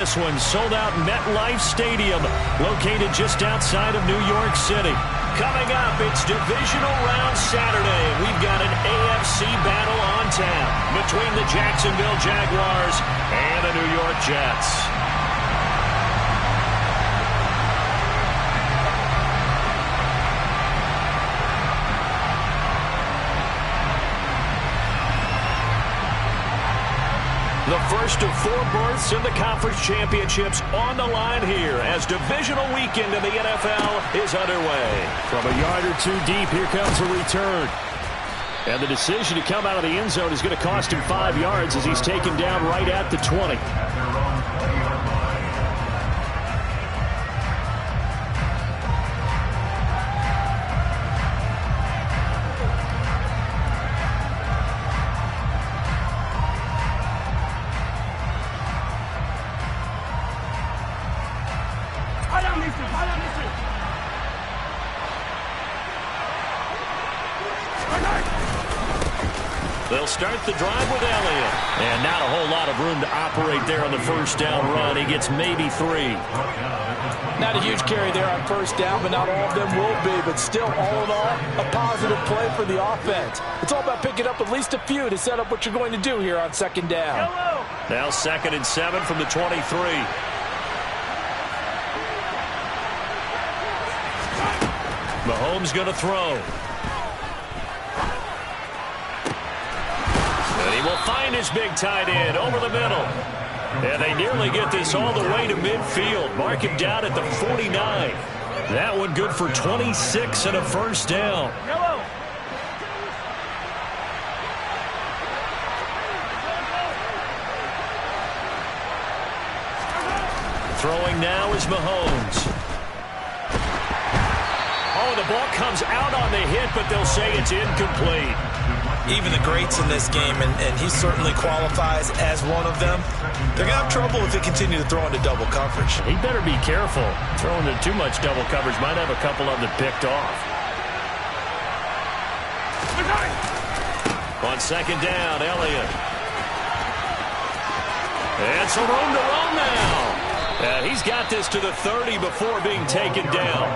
This one sold out MetLife Stadium, located just outside of New York City. Coming up, it's Divisional Round Saturday. We've got an AFC battle on tap between the Jacksonville Jaguars and the New York Jets. The first of 4 berths in the conference championships on the line here as divisional weekend in the NFL is underway. From a yard or two deep, here comes a return. And the decision to come out of the end zone is going to cost him 5 yards as he's taken down right at the 20. They'll start the drive with Elliott. And not a whole lot of room to operate there on the first down run. He gets maybe 3. Not a huge carry there on first down, but not all of them will be. But still, all in all, a positive play for the offense. It's all about picking up at least a few to set up what you're going to do here on second down. Now 2nd and 7 from the 23. Mahomes going to throw. And he will find his big tight end over the middle. And they nearly get this all the way to midfield. Mark him down at the 49. That one good for 26 and a first down. Throwing now is Mahomes. Oh, the ball comes out on the hit, but they'll say it's incomplete. Even the greats in this game, and he certainly qualifies as one of them, they're going to have trouble if they continue to throw into double coverage. He better be careful. Throwing into too much double coverage might have a couple of them picked off. On second down, Elliott. And some room to run now. He's got this to the 30 before being taken down.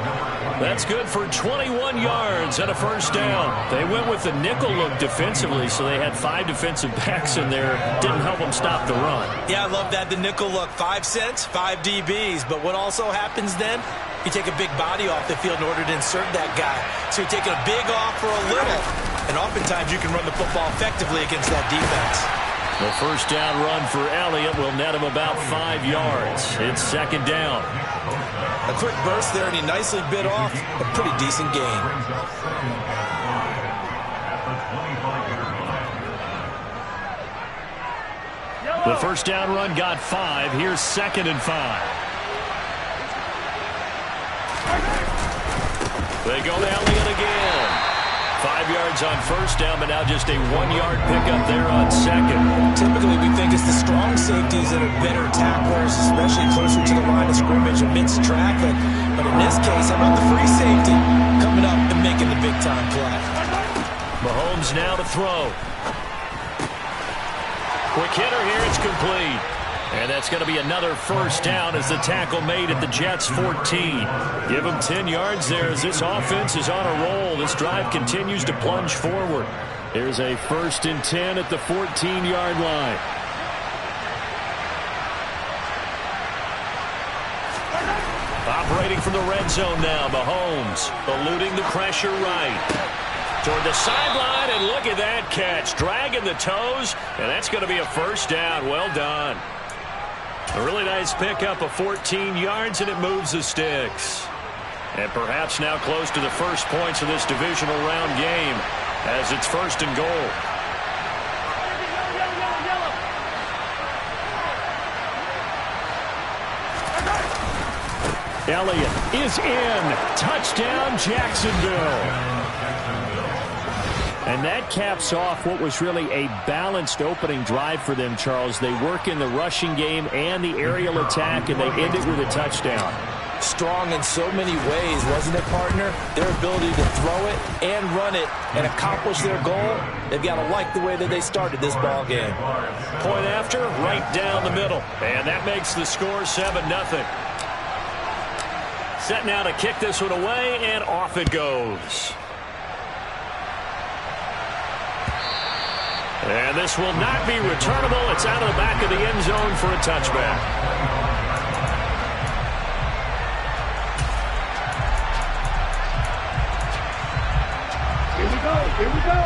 That's good for 21 yards and a first down. They went with the nickel look defensively, so they had 5 defensive backs in there. Didn't help them stop the run. Yeah, I love that, the nickel look. 5 cents, 5 DBs. But what also happens then, you take a big body off the field in order to insert that guy. So you're taking a big off for a little. And oftentimes you can run the football effectively against that defense. The first down run for Elliott will net him about 5 yards. It's second down. A quick burst there, and he nicely bit off a pretty decent gain. The first down run got 5. Here's 2nd and 5. They go to Elliott again. 5 yards on first down, but now just a 1-yard pickup there on second. Typically, we think it's the strong safeties that are better tacklers, especially closer to the line of scrimmage amidst traffic. But in this case, how about the free safety coming up and making the big-time play? Mahomes now to throw. Quick hitter here, it's complete. And that's going to be another first down as the tackle made at the Jets' 14. Give them 10 yards there as this offense is on a roll. This drive continues to plunge forward. There's a 1st and 10 at the 14-yard line. Operating from the red zone now, Mahomes eluding the pressure right. Toward the sideline, and look at that catch. Dragging the toes, and that's going to be a first down. Well done. A really nice pickup of 14 yards, and it moves the sticks. And perhaps now close to the first points of this divisional round game as it's 1st and goal. Elliott is in. Touchdown, Jacksonville. And that caps off what was really a balanced opening drive for them, Charles. They work in the rushing game and the aerial attack, and they end it with a touchdown. strong in so many ways, wasn't it, partner? Their ability to throw it and run it and accomplish their goal, they've got to like the way that they started this ball game. Point after, right down the middle. And that makes the score 7-0. Set now to kick this one away, and off it goes. And this will not be returnable. It's out of the back of the end zone for a touchback. Here we go. Here we go.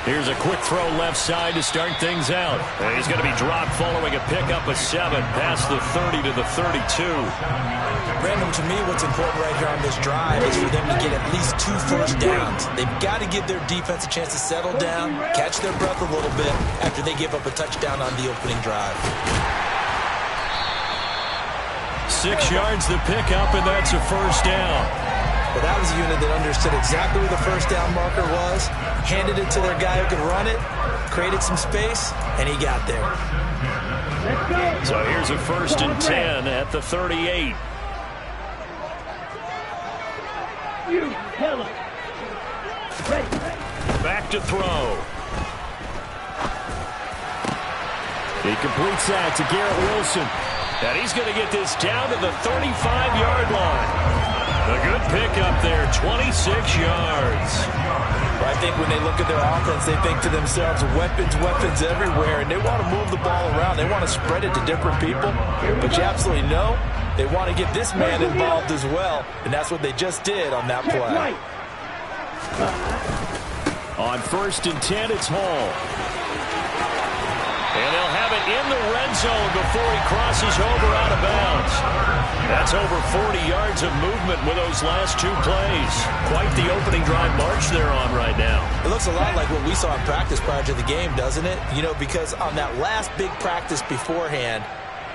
Here's a quick throw left side to start things out. And he's going to be dropped following a pickup of 7 past the 30 to the 32. Brandon, to me, what's important right here on this drive is for them to get at least 2 first downs. They've got to give their defense a chance to settle down, catch their breath a little bit after they give up a touchdown on the opening drive. 6 yards the pickup, and that's a first down. Well, that was a unit that understood exactly where the first down marker was, handed it to their guy who could run it, created some space, and he got there. So here's a 1st and 10 at the 38. Back to throw. He completes that to Garrett Wilson. And he's going to get this down to the 35-yard line. A good pickup there, 26 yards. I think when they look at their offense, they think to themselves, weapons, weapons everywhere, and they want to move the ball around. They want to spread it to different people, but you absolutely know they want to get this man involved as well, and that's what they just did on that play. On 1st and 10, it's Hall. And they'll have it in the red zone before he crosses over out of bounds. That's over 40 yards of movement with those last 2 plays. Quite the opening drive march they're on right now. It looks a lot like what we saw in practice prior to the game, doesn't it? You know, because on that last big practice beforehand,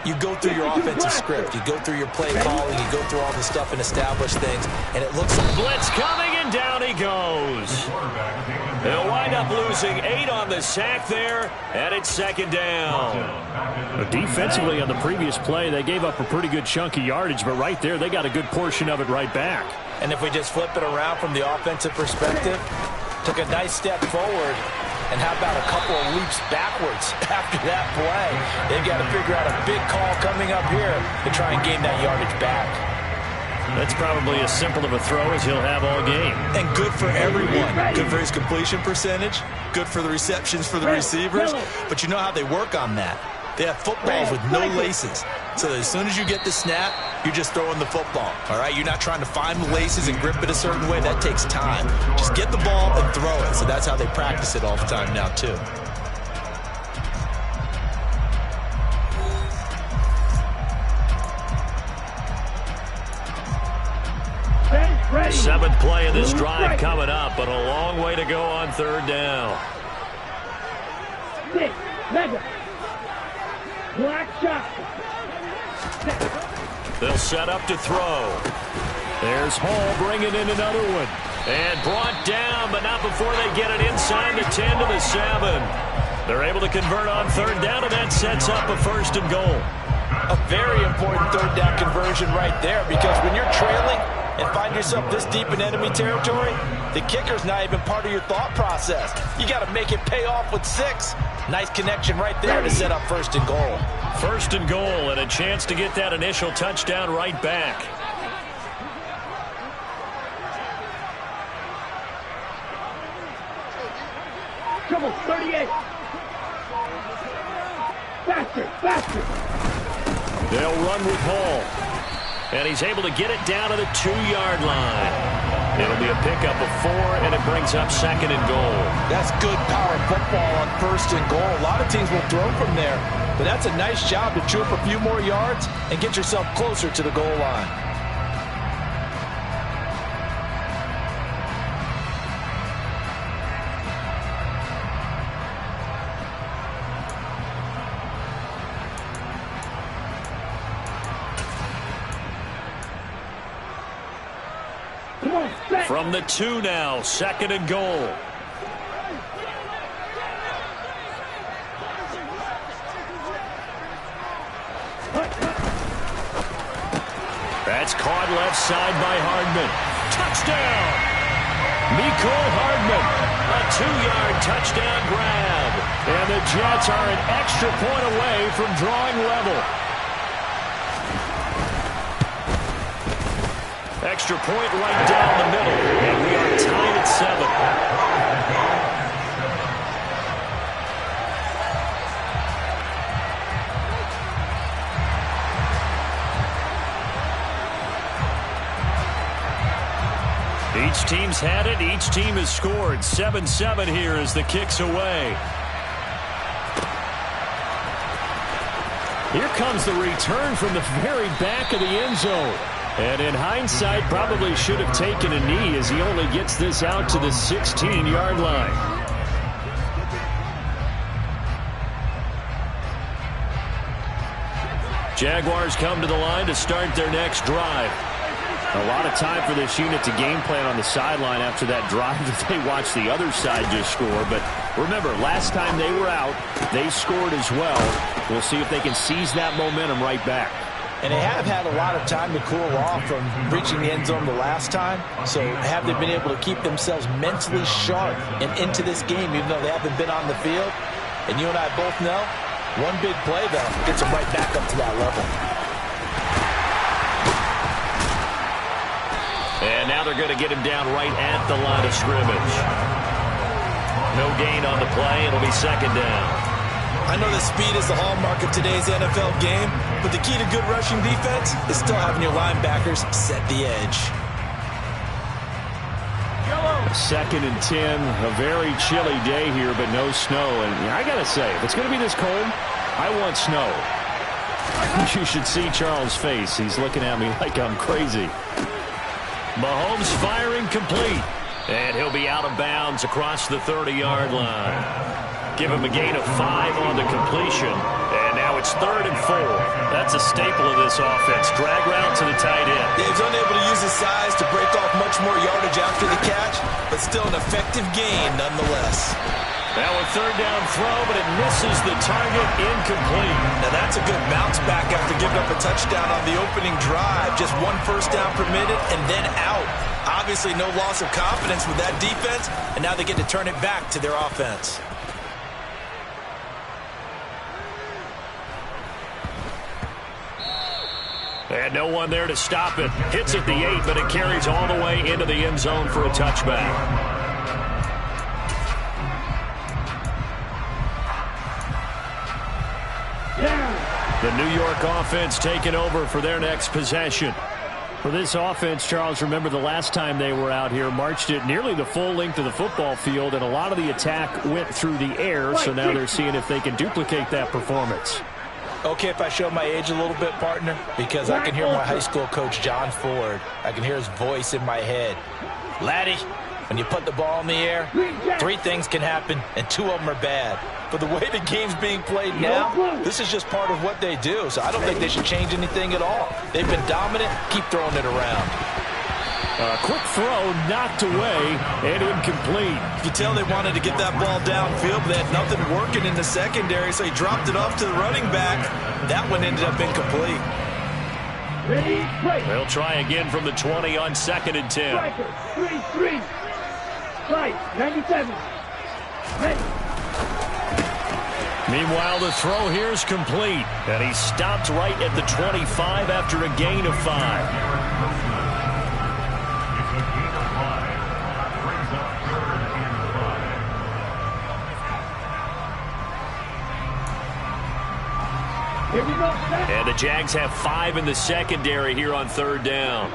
you go through your offensive script. You go through your play calling. You go through all the stuff and establish things. And it looks like blitz coming, and down he goes. They'll wind up losing 8 on the sack there, and it's 2nd down. Defensively on the previous play, they gave up a pretty good chunk of yardage, but right there, they got a good portion of it right back. And if we just flip it around from the offensive perspective, took a nice step forward, and how about a couple of leaps backwards after that play? They've got to figure out a big call coming up here to try and gain that yardage back. That's probably as simple of a throw as he'll have all game. And good for everyone. Good for his completion percentage. Good for the receptions for the receivers. But you know how they work on that. They have footballs with no laces. So as soon as you get the snap, you're just throwing the football. All right? You're not trying to find the laces and grip it a certain way. That takes time. Just get the ball and throw it. So that's how they practice it all the time now, too. Ready. 7th play of this drive coming up, but a long way to go on 3rd down. 6, mega. Black shot. They'll set up to throw. There's Hall bringing in another one. And brought down, but not before they get it inside the 10 to the 7. They're able to convert on 3rd down, and that sets up a 1st and goal. A very important 3rd down conversion right there, because when you're trailing and find yourself this deep in enemy territory, the kicker's not even part of your thought process. You got to make it pay off with 6. Nice connection right there to set up 1st and goal. 1st and goal, and a chance to get that initial touchdown right back. Trouble, 38. Faster, faster. They'll run with Hall. And he's able to get it down to the 2-yard line. It'll be a pickup of 4, and it brings up 2nd and goal. That's good power football on 1st and goal. A lot of teams will throw from there, but that's a nice job to chew up a few more yards and get yourself closer to the goal line. on, set. From the 2 now, 2nd and goal. That's caught left side by Hardman. Touchdown! Mecole Hardman, a 2-yard touchdown grab. And the Jets are an extra point away from drawing level. Extra point right down the middle, and we are tied at 7. Each team's had it. Each team has scored. 7-7 here as the kick's away. Here comes the return from the very back of the end zone. And in hindsight, probably should have taken a knee as he only gets this out to the 16-yard line. Jaguars come to the line to start their next drive. A lot of time for this unit to game plan on the sideline after that drive that they watched the other side just score. But remember, last time they were out, they scored as well. We'll see if they can seize that momentum right back. And they have had a lot of time to cool off from reaching the end zone the last time. So have they been able to keep themselves mentally sharp and into this game, even though they haven't been on the field? And you and I both know, one big play, though, gets them right back up to that level. And now they're going to get him down right at the line of scrimmage. No gain on the play. It'll be 2nd down. I know that speed is the hallmark of today's NFL game, but the key to good rushing defense is still having your linebackers set the edge. 2nd and 10. A very chilly day here, but no snow. And I got to say, if it's going to be this cold, I want snow. You should see Charles' face. He's looking at me like I'm crazy. Mahomes firing complete. And he'll be out of bounds across the 30-yard line. Give him a gain of 5 on the completion. And now it's 3rd and 4. That's a staple of this offense. Drag route to the tight end. Yeah, he's unable to use his size to break off much more yardage after the catch, but still an effective gain nonetheless. Now a 3rd down throw, but it misses the target. Incomplete. Now that's a good bounce back after giving up a touchdown on the opening drive. Just 1 first down permitted and then out. Obviously no loss of confidence with that defense, and now they get to turn it back to their offense. And no one there to stop it. Hits at the 8, but it carries all the way into the end zone for a touchback. The New York offense taking over for their next possession. For this offense, Charles, remember the last time they were out here, marched it nearly the full length of the football field, and a lot of the attack went through the air, so now they're seeing if they can duplicate that performance. Okay, if I show my age a little bit, partner, because I can hear my high school coach, John Ford. I can hear his voice in my head. Laddie, when you put the ball in the air, 3 things can happen, and 2 of them are bad. But the way the game's being played now, this is just part of what they do. So I don't think they should change anything at all. They've been dominant. Keep throwing it around. Quick throw knocked away and incomplete. You can tell they wanted to get that ball downfield, but they had nothing working in the secondary, so he dropped it off to the running back. That one ended up incomplete. They'll try again from the 20 on 2nd and 10. 3-3. Right, 97. Ready. Meanwhile, the throw here is complete, and he stopped right at the 25 after a gain of 5. Here we go. And the Jags have 5 in the secondary here on 3rd down.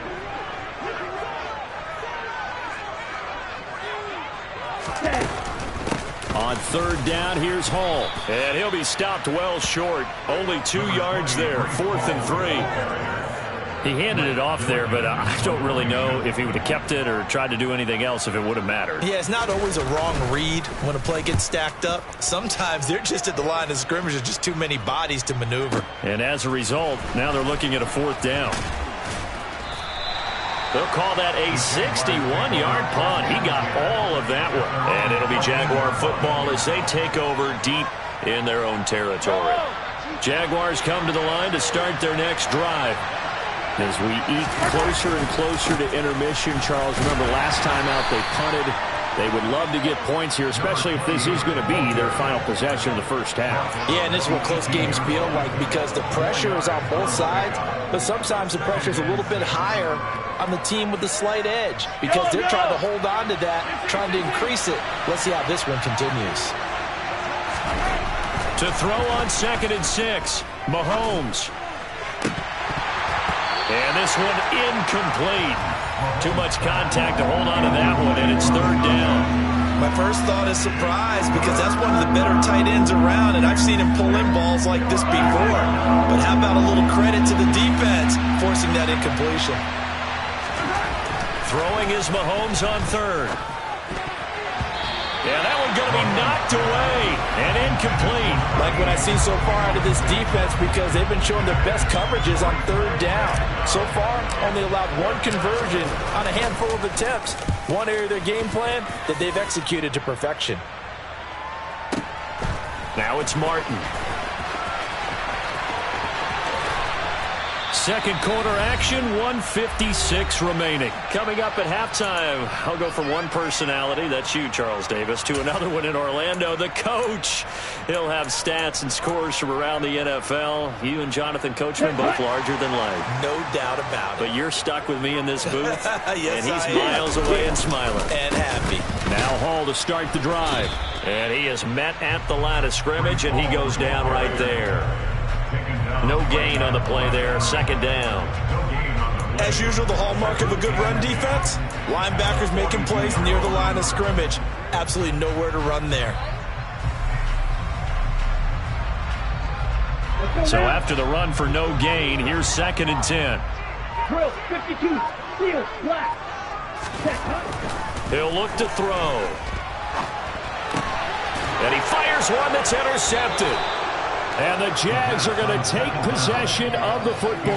On 3rd down, here's Hall. And he'll be stopped well short. Only 2 yards there. 4th and 3. He handed it off there, but I don't really know if he would have kept it or tried to do anything else if it would have mattered. Yeah, it's not always a wrong read when a play gets stacked up. Sometimes they're just at the line of scrimmage. There's just too many bodies to maneuver. And as a result, now they're looking at a 4th down. They'll call that a 61-yard punt. He got all of that one. And it'll be Jaguar football as they take over deep in their own territory. Jaguars come to the line to start their next drive. As we eke closer and closer to intermission, Charles, remember last time out they punted. They would love to get points here, especially if this is going to be their final possession of the first half. Yeah, and this is what close games feel like because the pressure is on both sides, but sometimes the pressure is a little bit higher on the team with the slight edge because they're trying to hold on to that, trying to increase it. Let's see how this one continues. To throw on 2nd and 6, Mahomes. And this one incomplete. Too much contact to hold on to that one, and it's 3rd down. My first thought is surprise because that's one of the better tight ends around, and I've seen him pull in balls like this before. But how about a little credit to the defense forcing that incompletion? Throwing is Mahomes on 3rd. Yeah, that one going to be knocked away and incomplete. Like what I see so far out of this defense because they've been showing their best coverages on 3rd down. So far, only allowed 1 conversion on a handful of attempts. One area of their game plan that they've executed to perfection. Now it's Martin. Second quarter action, 1:56 remaining. Coming up at halftime, I'll go from one personality, that's you, Charles Davis, to another one in Orlando, the coach. He'll have stats and scores from around the NFL. You and Jonathan Coachman both larger than life. No doubt about it. But you're stuck with me in this booth, yes, and he's miles away and smiling. And happy. Now Hall to start the drive. And he is met at the line of scrimmage, and he goes down right there. No gain on the play there, 2nd down. As usual, the hallmark of a good run defense, linebackers making plays near the line of scrimmage. Absolutely nowhere to run there. So after the run for no gain, here's 2nd and 10. Drill, 52, steel, black. He'll look to throw. And he fires one that's intercepted. And the Jags are going to take possession of the football.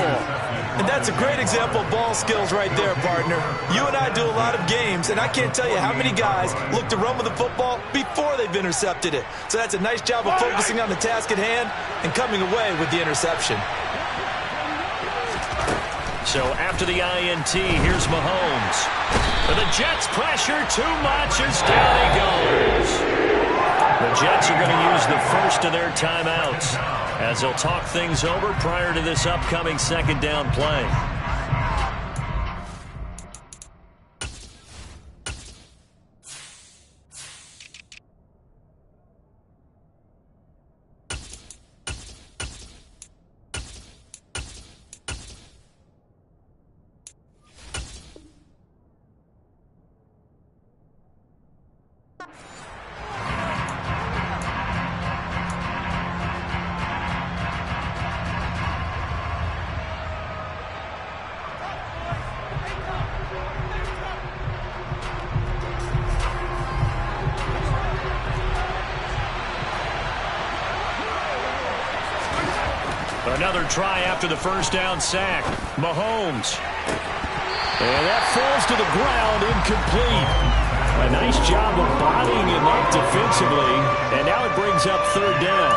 And that's a great example of ball skills right there, partner. You and I do a lot of games, and I can't tell you how many guys look to run with the football before they've intercepted it. So that's a nice job of focusing on the task at hand and coming away with the interception. So after the INT, here's Mahomes. And the Jets pressure too much as down he goes. The Jets are going to use the first of their timeouts as they'll talk things over prior to this upcoming 2nd down play. Another try after the first down sack. Mahomes. And that falls to the ground, incomplete. A nice job of bodying him up defensively. And now it brings up 3rd down.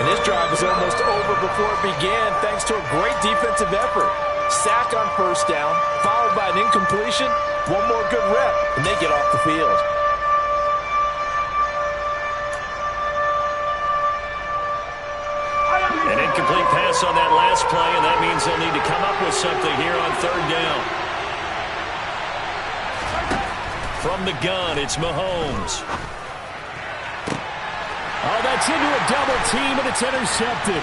And this drive was almost over before it began thanks to a great defensive effort. Sack on 1st down, followed by an incompletion. One more good rep, and they get off the field. An incomplete pass on that last play, and that means they'll need to come up with something here on 3rd down. From the gun, it's Mahomes. Oh, that's into a double team, and it's intercepted.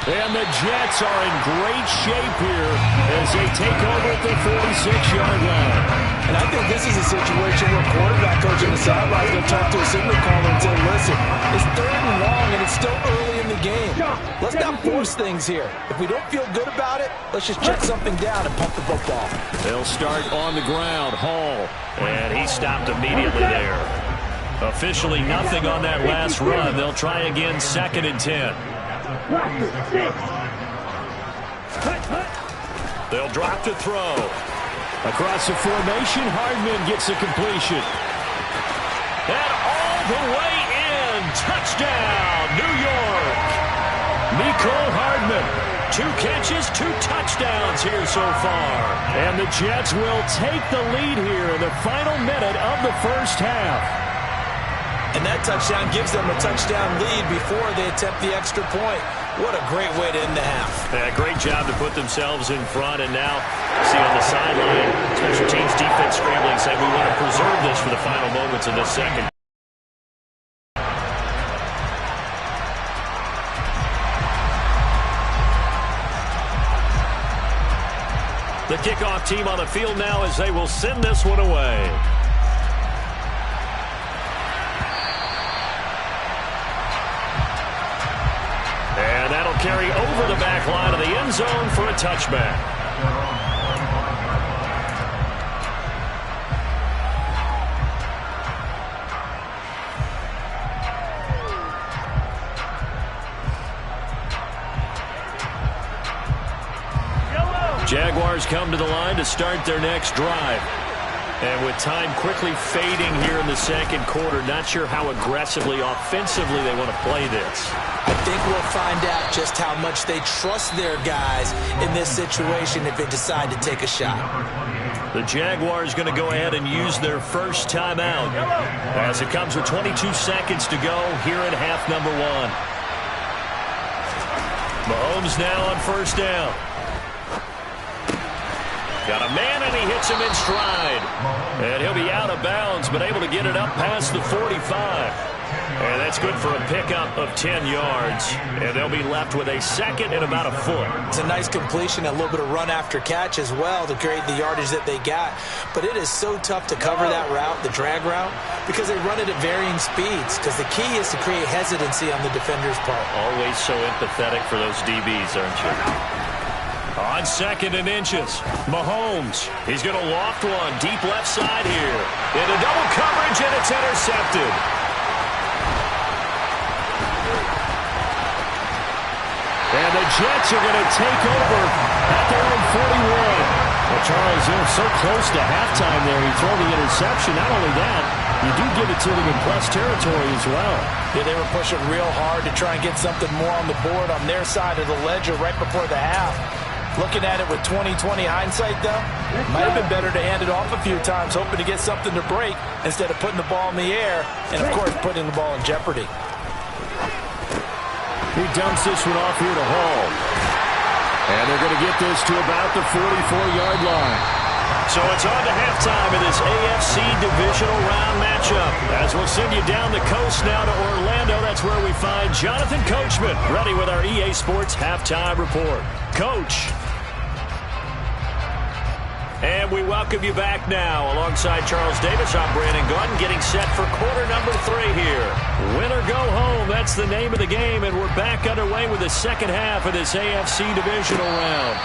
And the Jets are in great shape here as they take over at the 46-yard line. And I think this is a situation where quarterback coach on the sideline is going to talk to a signal caller and say, listen, it's 3rd and long and it's still early in the game. Let's not force things here. If we don't feel good about it, let's just check something down and pump the football. They'll start on the ground. Hall. And he stopped immediately there. Officially nothing on that last run. They'll try again 2nd and 10. They'll drop to throw. Across the formation, Hardman gets the completion. And all the way in. Touchdown, New York. Mecole Hardman. 2 catches, 2 touchdowns here so far. And the Jets will take the lead here in the final minute of the first half. And that touchdown gives them a touchdown lead before they attempt the extra point. What a great way to end the half. Yeah, great job to put themselves in front. And now, see on the sideline, special teams defense scrambling, saying we want to preserve this for the final moments of this second. The kickoff team on the field now as they will send this one away. And that'll carry over the back line of the end zone for a touchback. Jaguars come to the line to start their next drive. And with time quickly fading here in the second quarter, not sure how aggressively, offensively they want to play this. I think we'll find out just how much they trust their guys in this situation if they decide to take a shot. The Jaguars going to go ahead and use their first timeout as it comes with 22 seconds to go here in half number 1. Mahomes now on first down. Got a man, and he hits him in stride. And he'll be out of bounds, but able to get it up past the 45. And that's good for a pickup of 10 yards. And they'll be left with a second and about a foot. It's a nice completion, a little bit of run after catch as well to create the yardage that they got. But it is so tough to cover that route, the drag route, because they run it at varying speeds. Because the key is to create hesitancy on the defender's part. Always so empathetic for those DBs, aren't you? On second and inches, Mahomes. He's going to loft one deep left side here. Into double coverage, and it's intercepted. And the Jets are going to take over at their own 41. Well, Charles, they're so close to halftime there. You throw the interception. Not only that, you do give it to them in plus territory as well. Yeah, they were pushing real hard to try and get something more on the board on their side of the ledger right before the half. Looking at it with 20/20 hindsight, though, might have been better to hand it off a few times, hoping to get something to break instead of putting the ball in the air and, of course, putting the ball in jeopardy. He dumps this one off here to Hall. And they're going to get this to about the 44-yard line. So it's on to halftime in this AFC divisional round matchup. As we'll send you down the coast now to Orlando, that's where we find Jonathan Coachman, ready with our EA Sports halftime report. Coach. And we welcome you back now. Alongside Charles Davis, I'm Brandon Gordon, getting set for quarter number 3 here. Win or go home, that's the name of the game, and we're back underway with the second half of this AFC divisional round.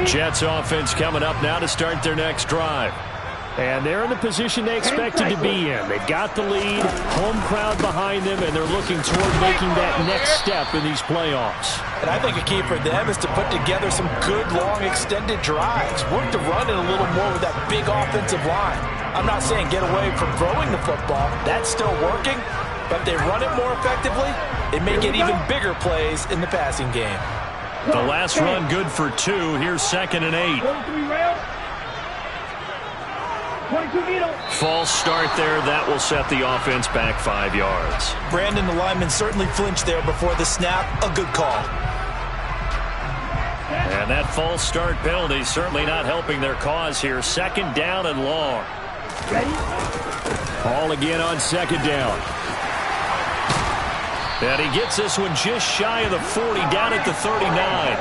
Jets offense coming up now to start their next drive. And they're in the position they expected to be in. They've got the lead, home crowd behind them, and they're looking toward making that next step in these playoffs. And I think a key for them is to put together some good, long, extended drives. Work to run it a little more with that big offensive line. I'm not saying get away from throwing the football. That's still working. But if they run it more effectively, it may get even bigger plays in the passing game. The last run good for 2. Here's second and 8. False start there. That will set the offense back 5 yards. Brandon, the lineman certainly flinched there before the snap. A good call. And that false start penalty certainly not helping their cause here. Second down and long. Ball again on second down. And he gets this one just shy of the 40, down at the 39.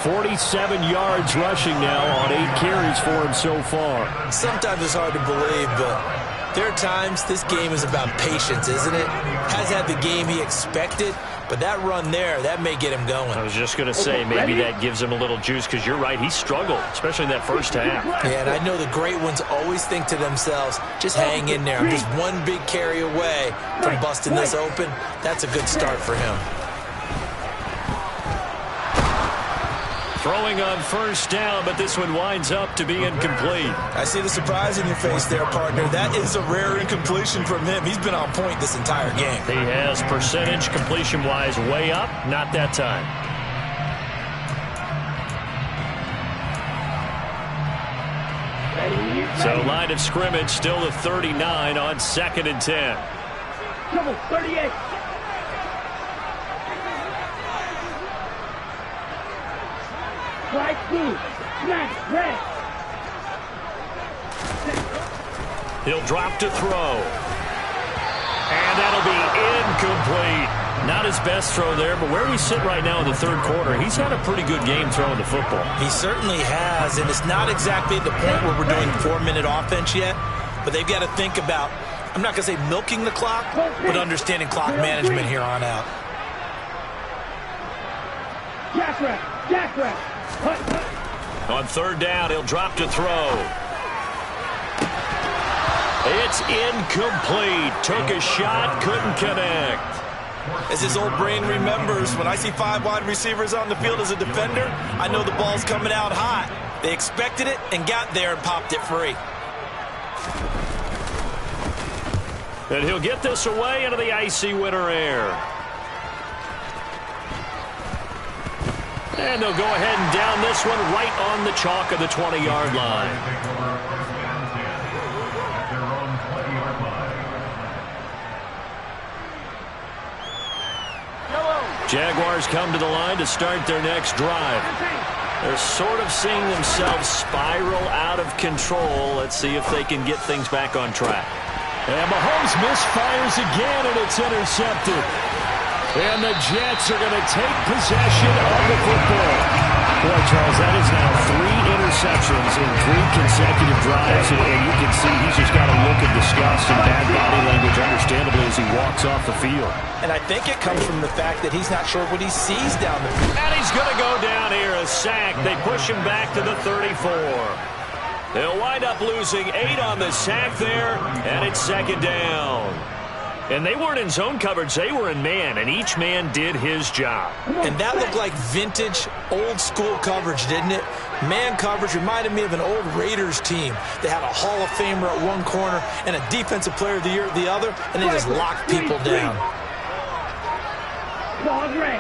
47 yards rushing now on 8 carries for him so far. Sometimes it's hard to believe, but there are times this game is about patience, isn't it? Has had the game he expected, But that run there, that may get him going. I was just going to say, maybe that gives him a little juice, because you're right, he struggled, especially in that first half. Yeah, and I know the great ones always think to themselves, just hang in there. I'm just one big carry away from busting this open. That's a good start for him. Throwing on first down, but this one winds up to be incomplete. I see the surprise in your face there, partner. That is a rare incompletion from him. He's been on point this entire game. He has percentage completion-wise way up, not that time. So line of scrimmage still the 39 on 2nd and 10. Trouble, 38. Right blue, smash, red. He'll drop to throw. And that'll be incomplete. Not his best throw there, but where we sit right now in the third quarter, he's had a pretty good game throwing the football. He certainly has, and it's not exactly at the point where we're doing 4-minute offense yet, but they've got to think about, I'm not going to say milking the clock, but understanding clock management here on out. Jackrabbit. On third down, he'll drop to throw. It's incomplete. Took a shot, couldn't connect. As his old brain remembers, when I see 5 wide receivers on the field as a defender, I know the ball's coming out hot. They expected it and got there and popped it free. And he'll get this away into the icy winter air. And they'll go ahead and down this one right on the chalk of the 20-yard line. Jaguars come to the line to start their next drive. They're sort of seeing themselves spiral out of control. Let's see if they can get things back on track. And Mahomes misfires again, and it's intercepted. And the Jets are going to take possession of the football. Boy, Charles, that is now 3 interceptions in 3 consecutive drives. And you can see he's just got a look of disgust and bad body language, understandably, as he walks off the field. And I think it comes from the fact that he's not sure what he sees down the field. And he's going to go down here, a sack. They push him back to the 34. They'll wind up losing 8 on the sack there, and it's 2nd down. And they weren't in zone coverage. They were in man, and each man did his job. And that looked like vintage, old-school coverage, didn't it? Man coverage reminded me of an old Raiders team. They had a Hall of Famer at one corner and a Defensive Player of the Year at the other, and they just locked people down. Ball red.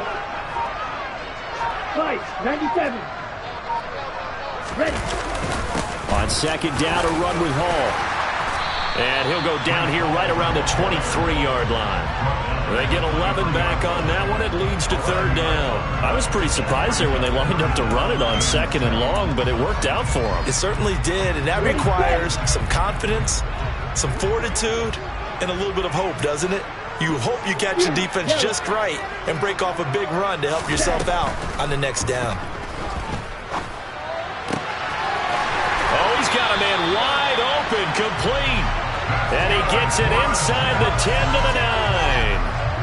Fight, 97. Ready. On 2nd down, a run with Hall. And he'll go down here right around the 23-yard line. They get 11 back on that one. It leads to 3rd down. I was pretty surprised there when they lined up to run it on 2nd and long, but it worked out for them. It certainly did, and that requires some confidence, some fortitude, and a little bit of hope, doesn't it? You hope you catch the defense just right and break off a big run to help yourself out on the next down. Oh, he's got a man wide open, complete. And he gets it inside the 10 to the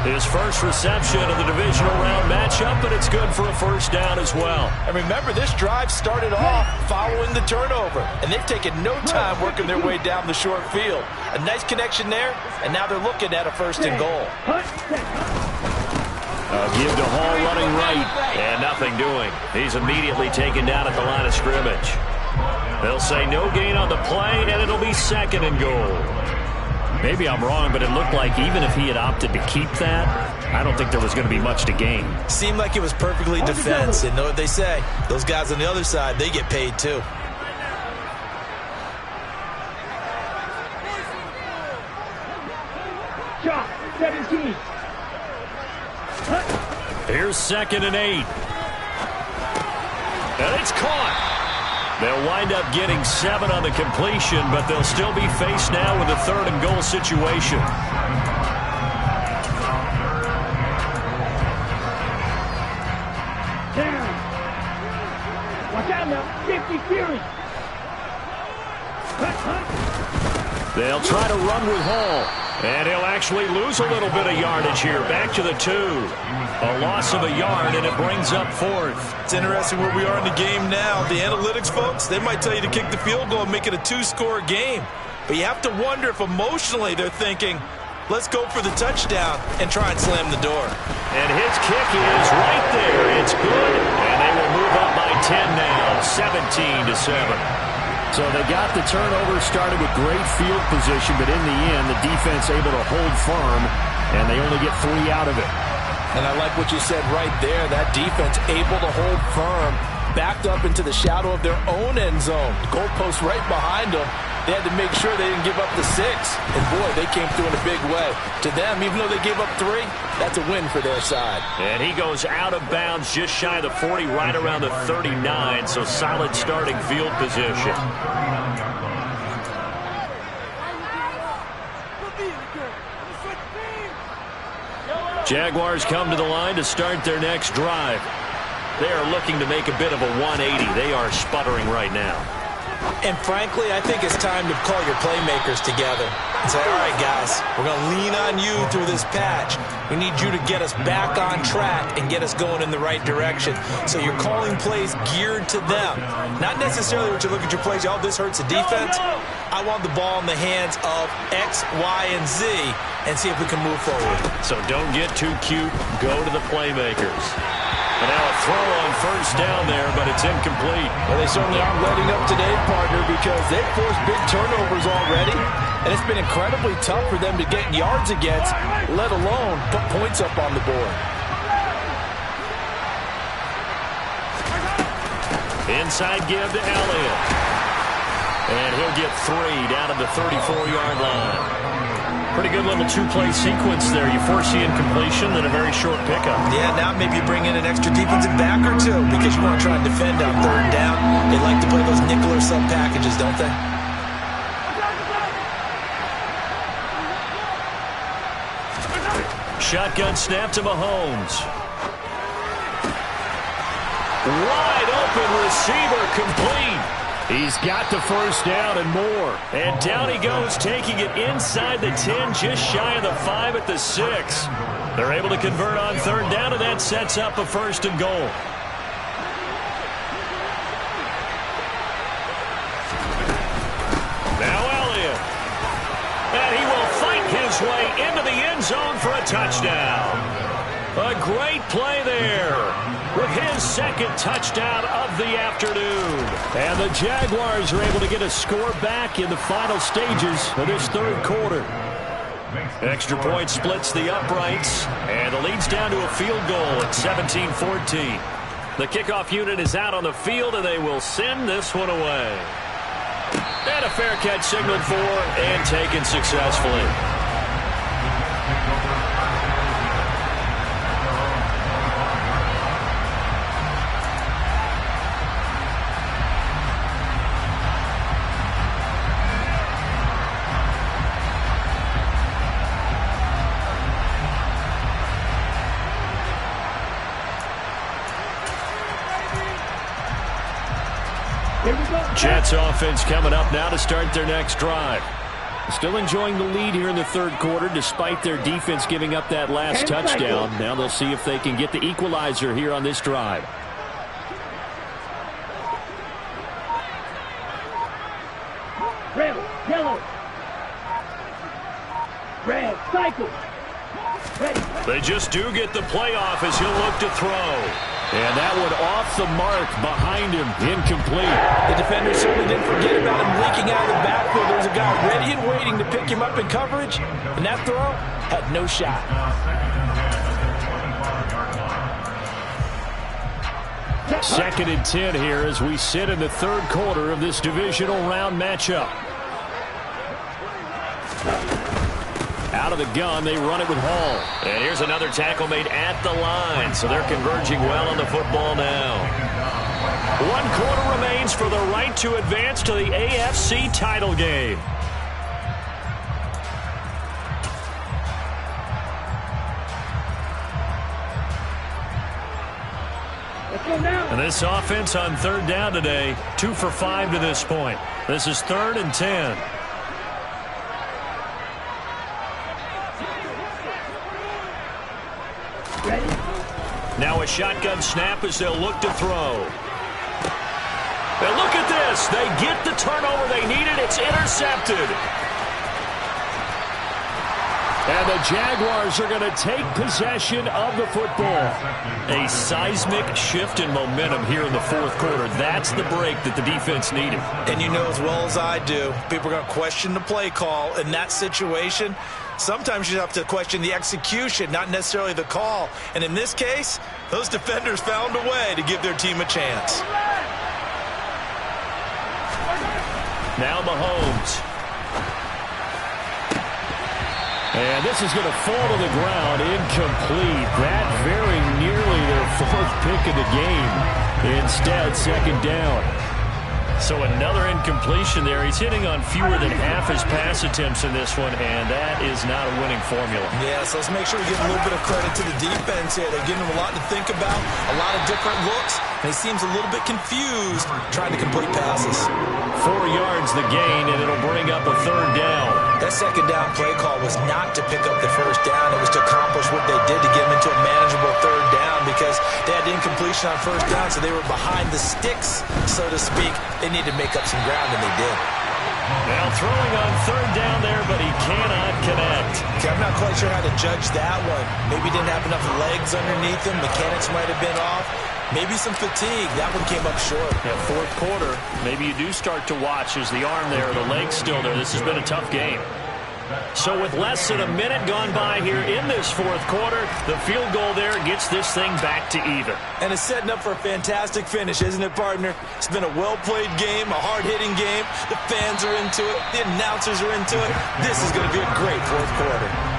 9. His first reception of the divisional round matchup, but it's good for a 1st down as well. And remember, this drive started off following the turnover, and they've taken no time working their way down the short field. A nice connection there, and now they're looking at a 1st and goal. Give to Hall running right, and nothing doing. He's immediately taken down at the line of scrimmage. They'll say no gain on the play, and it'll be 2nd and goal. Maybe I'm wrong, but it looked like even if he had opted to keep that, I don't think there was going to be much to gain. Seemed like it was perfectly defense, and know what they say. Those guys on the other side, they get paid too. Shot, 17. Here's 2nd and 8. And it's caught. They'll wind up getting 7 on the completion, but they'll still be faced now with a 3rd and goal situation. Down. Watch out now. 50 Fury. They'll try to run with Hall. And he'll actually lose a little bit of yardage here. Back to the 2. A loss of a yard, and it brings up 4th. It's interesting where we are in the game now. The analytics folks, they might tell you to kick the field goal and make it a 2-score game. But you have to wonder if emotionally they're thinking, let's go for the touchdown and try and slam the door. And his kick is right there. It's good, and they will move up by 10 now, 17-7. So they got the turnover, started with great field position, but in the end, the defense able to hold firm, and they only get 3 out of it. And I like what you said right there. That defense able to hold firm, backed up into the shadow of their own end zone. Goalpost right behind them. They had to make sure they didn't give up the 6. And, boy, they came through in a big way. To them, even though they gave up 3, that's a win for their side. And he goes out of bounds just shy of the 40, right around the 39, so solid starting field position. Jaguars come to the line to start their next drive. They are looking to make a bit of a 180. They are sputtering right now. And frankly, I think it's time to call your playmakers together and say, all right, guys, we're going to lean on you through this patch. We need you to get us back on track and get us going in the right direction. So you're calling plays geared to them. Not necessarily what you look at your plays, oh, this hurts the defense. I want the ball in the hands of X, Y, and Z and see if we can move forward. So don't get too cute. Go to the playmakers. And now a throw on first down there, but it's incomplete. Well, they certainly aren't letting up today, partner, because they've forced big turnovers already. And it's been incredibly tough for them to get yards against, let alone put points up on the board. Inside give to Elliott. And he'll get 3 down at the 34-yard line. Pretty good little 2-play sequence there. You force the incompletion, then a very short pickup. Yeah, now maybe you bring in an extra defensive back or 2 because you want to try and defend on 3rd down. They like to play those nickel or sub packages, don't they? Shotgun snap to Mahomes. Wide open receiver, complete. He's got the first down and more. And down he goes, taking it inside the 10, just shy of the 5 at the 6. They're able to convert on 3rd down, and that sets up a 1st and goal. Now Elliott. And he will fight his way into the end zone for a touchdown. A great play there with his 2nd touchdown of the afternoon. And the Jaguars are able to get a score back in the final stages of this 3rd quarter. Extra point splits the uprights, and the lead's down to a field goal at 17-14. The kickoff unit is out on the field, and they will send this one away. And a fair catch signaled for and taken successfully. Jets offense coming up now to start their next drive. Still enjoying the lead here in the 3rd quarter despite their defense giving up that last touchdown. Now they'll see if they can get the equalizer here on this drive. Red, yellow. Red, cycle. Ready. They just do get the playoff as he'll look to throw. And that one off the mark behind him, incomplete. The defender certainly didn't forget about him leaking out of the backfield. There was a guy ready and waiting to pick him up in coverage, and that throw had no shot. 2nd and 10 here as we sit in the 3rd quarter of this divisional round matchup. Out of the gun, they run it with Hall. And here's another tackle made at the line, so they're converging well on the football now. 1 quarter remains for the right to advance to the AFC title game. And this offense on 3rd down today, 2 for 5 to this point. This is 3rd and 10. Now a shotgun snap as they'll look to throw. And look at this. They get the turnover they needed. It's intercepted. And the Jaguars are going to take possession of the football. A seismic shift in momentum here in the fourth quarter. That's the break that the defense needed. And you know as well as I do, people are going to question the play call in that situation. Sometimes you have to question the execution, not necessarily the call. And in this case, those defenders found a way to give their team a chance. Now Mahomes. And this is going to fall to the ground, incomplete. That very nearly their fourth pick of the game. Instead, second down. So another incompletion there. He's hitting on fewer than half his pass attempts in this one, and that is not a winning formula. Yes, let's make sure we give a little bit of credit to the defense here. They're giving him a lot to think about, a lot of different looks, and he seems a little bit confused trying to complete passes. 4 yards the gain, and it'll bring up a third down. That second down play call was not to pick up the first down. It was to accomplish what they did to get them into a manageable third down because they had incompletion on first down, so they were behind the sticks, so to speak. They needed to make up some ground, and they did. Now throwing on third down there, but he cannot connect. Okay, I'm not quite sure how to judge that one. Maybe he didn't have enough legs underneath him. Mechanics might have been off. Maybe some fatigue. That one came up short. Yeah, fourth quarter, maybe you do start to watch as the arm there, the leg's still there. This has been a tough game. So with less than a minute gone by here in this fourth quarter, the field goal there gets this thing back to even. And it's setting up for a fantastic finish, isn't it, partner? It's been a well-played game, a hard-hitting game. The fans are into it. The announcers are into it. This is going to be a great fourth quarter.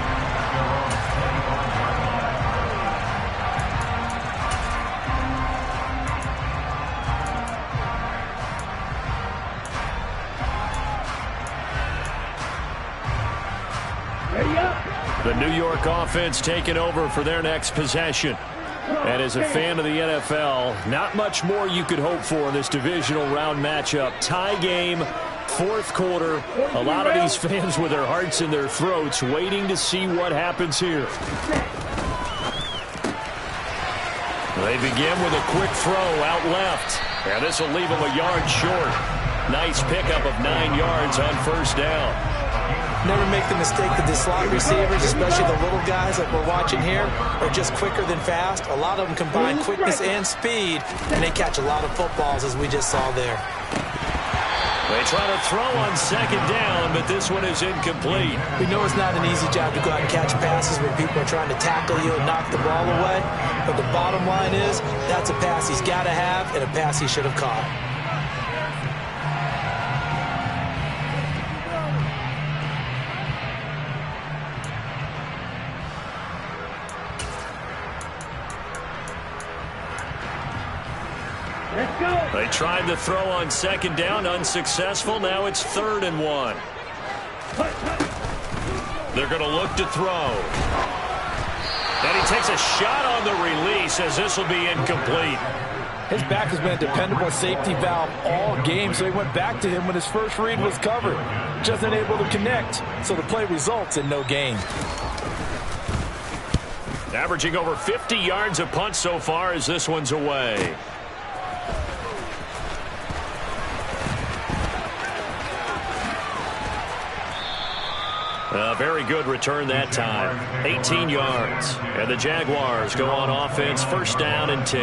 The New York offense taking over for their next possession. And as a fan of the NFL, not much more you could hope for in this divisional round matchup. Tie game, fourth quarter. A lot of these fans with their hearts in their throats waiting to see what happens here. They begin with a quick throw out left. And this will leave them a yard short. Nice pickup of 9 yards on first down. Never make the mistake that the slot receivers, especially the little guys like we're watching here, are just quicker than fast. A lot of them combine quickness and speed, and they catch a lot of footballs, as we just saw there. They try to throw on second down, but this one is incomplete. We know it's not an easy job to go out and catch passes when people are trying to tackle you and knock the ball away. But the bottom line is, that's a pass he's got to have and a pass he should have caught. They tried to throw on second down, unsuccessful. Now it's 3rd and 1. They're going to look to throw. And he takes a shot on the release as this will be incomplete. His back has been a dependable safety valve all game, so he went back to him when his first read was covered. Just unable to connect, so the play results in no gain. Averaging over 50 yards a punt so far as this one's away. A very good return that time. 18 yards. And the Jaguars go on offense, first down and 10.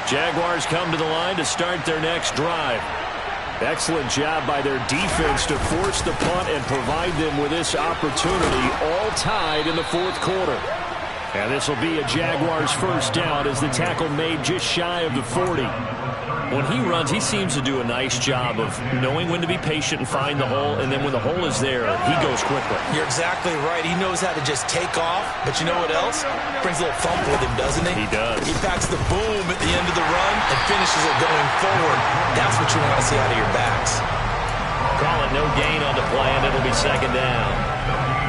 Jaguars come to the line to start their next drive. Excellent job by their defense to force the punt and provide them with this opportunity, all tied in the fourth quarter. And this will be a Jaguars first down as the tackle made just shy of the 40. When he runs, he seems to do a nice job of knowing when to be patient and find the hole, and then when the hole is there, he goes quickly. You're exactly right. He knows how to just take off, but you know what else? Brings a little thump with him, doesn't he? He does. He packs the boom at the end of the run and finishes it going forward. That's what you want to see out of your backs. Call it no gain on the play, and it'll be second down.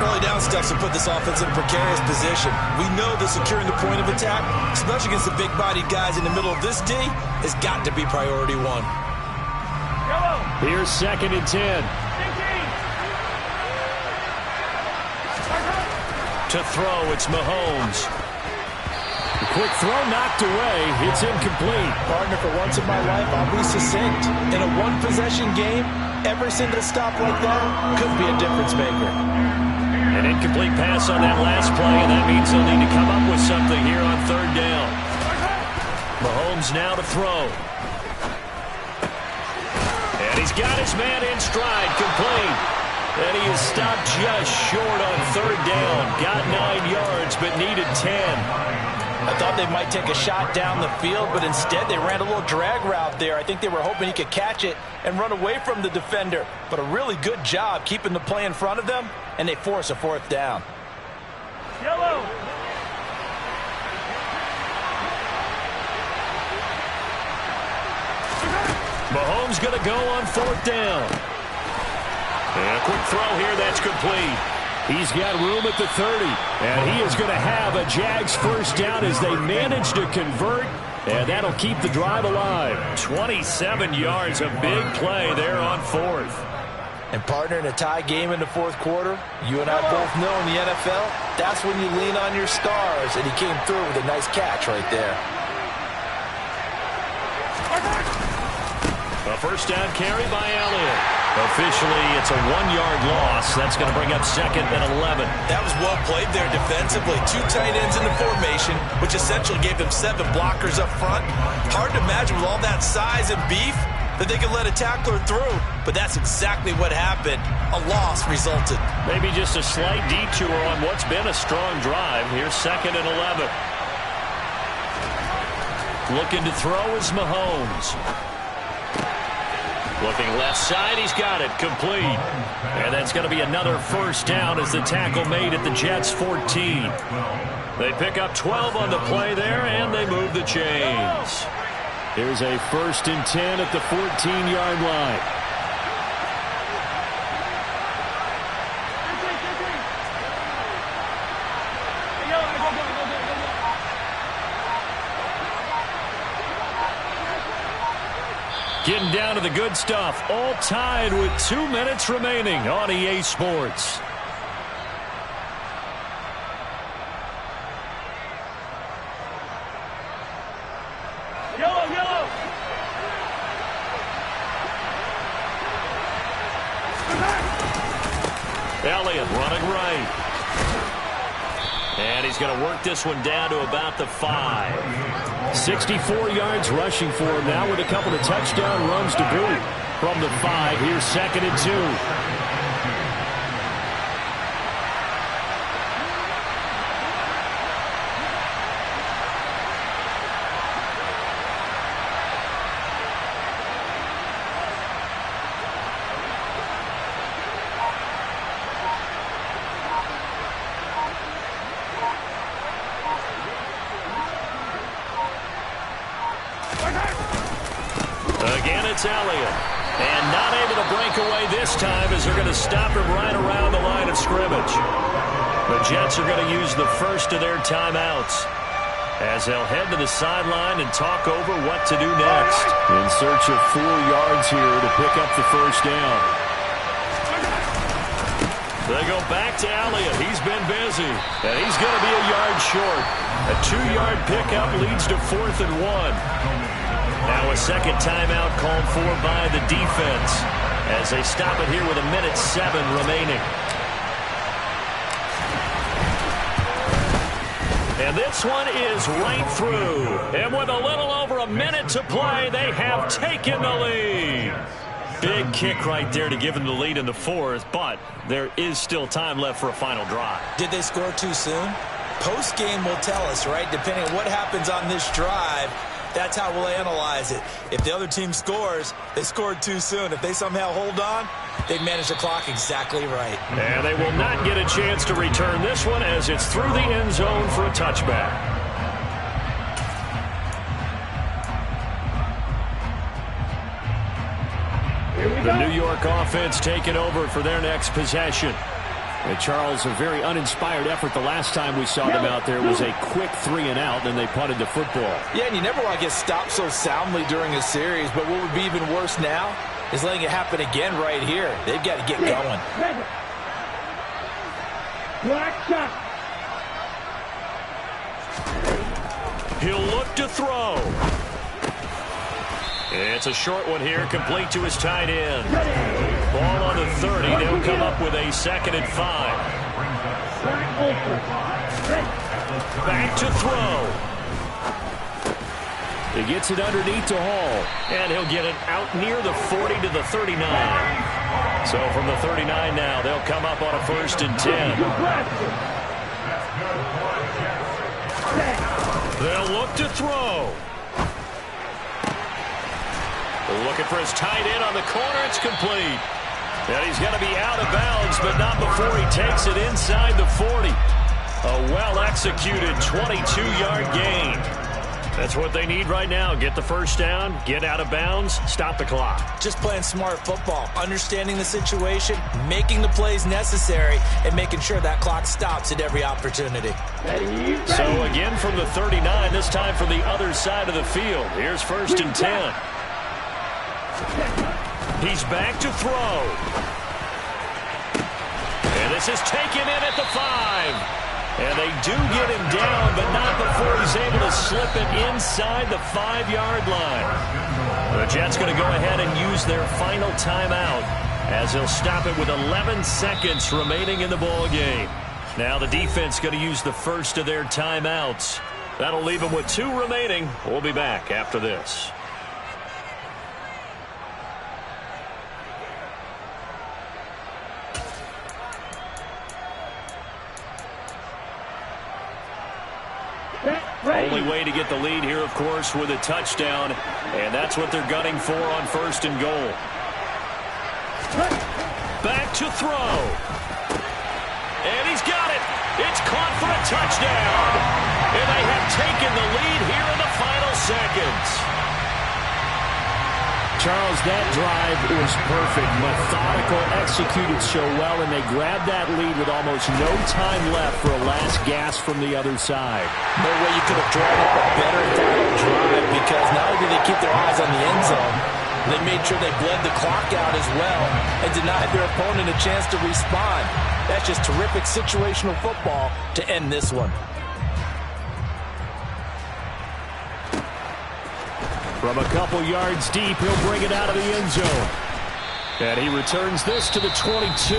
Early down steps will put this offense in a precarious position. We know that securing the point of attack, especially against the big-bodied guys in the middle of this D, has got to be priority one. Here's 2nd and 10. To throw, it's Mahomes. quick throw knocked away. It's incomplete. Partner, for once in my life, I'll be succinct. In a one-possession game, every single stop like that could be a difference maker. An incomplete pass on that last play, and that means they'll need to come up with something here on third down. Mahomes now to throw. And he's got his man in stride, complete. And he is stopped just short on third down. Got 9 yards, but needed 10. I thought they might take a shot down the field, but instead they ran a little drag route there. I think they were hoping he could catch it and run away from the defender. But a really good job keeping the play in front of them, and they force a fourth down. Yellow. Mahomes going to go on fourth down. And a quick throw here, that's complete. He's got room at the 30, and he is going to have a Jags first down as they manage to convert, and that'll keep the drive alive. 27 yards, a big play there on fourth. And partner, in a tie game in the fourth quarter, you and I both know in the NFL, that's when you lean on your stars, and he came through with a nice catch right there. A first down carry by Elliott. Officially, it's a 1-yard loss. That's going to bring up second and 11. That was well played there defensively. 2 tight ends in the formation, which essentially gave them 7 blockers up front. Hard to imagine with all that size and beef that they could let a tackler through, but that's exactly what happened. A loss resulted. Maybe just a slight detour on what's been a strong drive. Here's second and 11. Looking to throw is Mahomes. Looking left side, he's got it, complete. And that's going to be another first down as the tackle made at the Jets' 14. They pick up 12 on the play there, and they move the chains. Here's a 1st and 10 at the 14-yard line. Getting down to the good stuff. All tied with 2 minutes remaining on EA Sports. Yellow. Elliott running right. And he's going to work this one down to about the 5. 64 yards rushing for him now with a couple of touchdown runs to boot. From the 5, here's second and 2. Again, it's Elliott. And not able to break away this time as they're going to stop him right around the line of scrimmage. The Jets are going to use the first of their timeouts as they'll head to the sideline and talk over what to do next. In search of 4 yards here to pick up the first down. They go back to Elliott. He's been busy, and he's going to be a yard short. A 2-yard pickup leads to 4th and 1. Now a second timeout called for by the defense as they stop it here with 1:07 remaining. And this one is right through. And with a little over a minute to play, they have taken the lead. Big kick right there to give them the lead in the 4th, but there is still time left for a final drive. Did they score too soon? Post-game will tell us, right? Depending on what happens on this drive, that's how we'll analyze it. If the other team scores, they scored too soon. If they somehow hold on, they've managed the clock exactly right. And they will not get a chance to return this one as it's through the end zone for a touchback. The New York offense taking over for their next possession. And Charles, a very uninspired effort the last time we saw them out there was a quick 3-and-out, and they punted the football. Yeah, and you never want to get stopped so soundly during a series, but what would be even worse now is letting it happen again right here. They've got to get going. Black shot. He'll look to throw. It's a short one here, complete to his tight end. Ball on the 30. They'll come up with a 2nd and 5. Back to throw. He gets it underneath to Hall. And he'll get it out near the 40 to the 39. So from the 39 now, they'll come up on a 1st and 10. They'll look to throw. Looking for his tight end on the corner. It's complete. And he's going to be out of bounds, but not before he takes it inside the 40. A well-executed 22-yard gain. That's what they need right now. Get the first down, get out of bounds, stop the clock. Just playing smart football, understanding the situation, making the plays necessary, and making sure that clock stops at every opportunity. So again from the 39, this time from the other side of the field. Here's 1st and 10. He's back to throw. And this is taken in at the 5. And they do get him down, but not before he's able to slip it inside the 5-yard line. The Jets going to go ahead and use their final timeout as they'll stop it with 11 seconds remaining in the ball game. Now the defense going to use the first of their timeouts. That'll leave them with 2 remaining. We'll be back after this. Only way to get the lead here, of course, with a touchdown, and that's what they're gunning for on 1st and goal. Back to throw. And he's got it. It's caught for a touchdown. And they have taken the lead here in the final seconds. Charles, that drive was perfect. Methodical, executed so well, and they grabbed that lead with almost no time left for a last gasp from the other side. No way you could have drawn up a better final drive, because not only did they keep their eyes on the end zone, they made sure they bled the clock out as well and denied their opponent a chance to respond. That's just terrific situational football to end this one. From a couple yards deep, he'll bring it out of the end zone. And he returns this to the 22.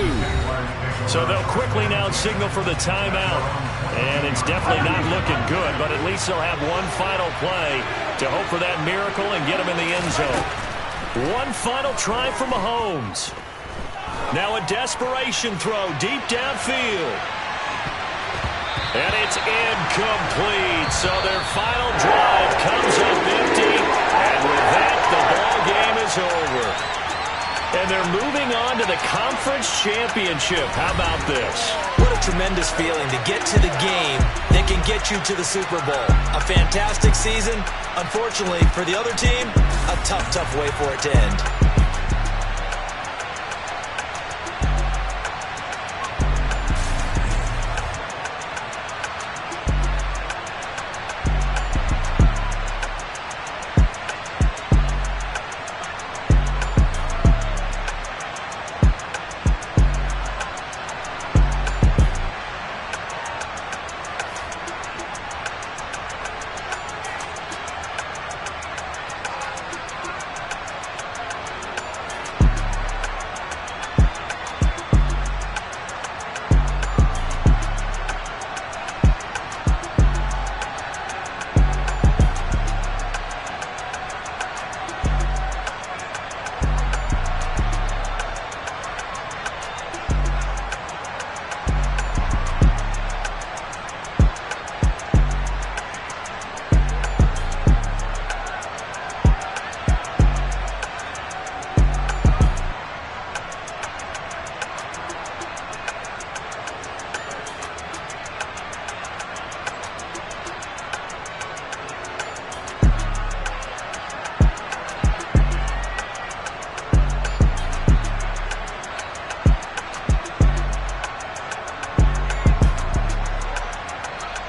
So they'll quickly now signal for the timeout. And it's definitely not looking good, but at least they'll have one final play to hope for that miracle and get him in the end zone. One final try for Mahomes. Now a desperation throw deep downfield. And it's incomplete. So their final drive comes up empty. And with that, the ball game is over. And they're moving on to the conference championship. How about this? What a tremendous feeling to get to the game that can get you to the Super Bowl. A fantastic season. Unfortunately, for the other team, a tough way for it to end.